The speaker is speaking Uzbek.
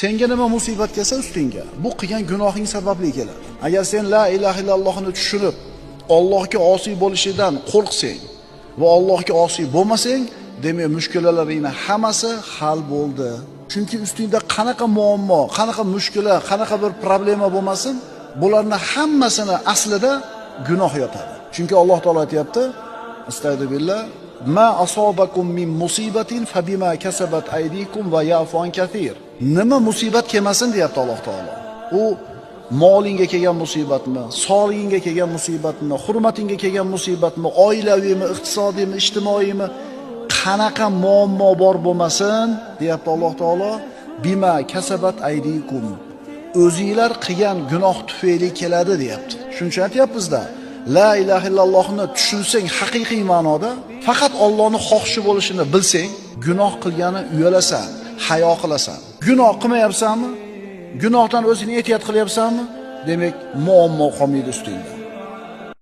Senga nima musibat kelsa ustingga, bu qilgan gunohing sababli keladi. Agar sen la ilaha illallohni tushunib, Allohga osiy bo'lishidan qo'rqsang va Allohga osiy bo'lmasang, demak mushkulalaringning hammasi hal bo'ldi. Chunki ustingda qanaqa muammo, qanaqa mushkula, qanaqa bir problema bo'lmasin, bularning hammasini aslida gunoh yotadi. Chunki Alloh taolo aytayapti: Astagfirullah, ma asobakum min musibatin fabima kasabat aydikum va ya'fu an kathir. Nima musibat kelmasin deyapti Alloh taolo. U molingga kelgan musibatmi, sog'lig'ingga kelgan musibatmi, hurmatingga kelgan musibatmi, oilaviymi, iqtisodiymi, ijtimoiymi, qanaqa muammo bor bo'lmasin, deyapti Alloh taolo, bima kasabat aydikum. O'zingizlar qilgan gunoh tufayli keladi deyapti. Shuncha aytyapmiz-da. La ilaha illallohni tushunsang haqiqiy ma'noda, faqat Allohning xohishi bo'lishini bilsang, gunoh qilgani uyalasan, hayo qilasan. Gunoh qilmayapsanmi? Gunohdan o'zingni ehtiyot qilyapsanmi? Demak, muammo qolmaydi ustingda.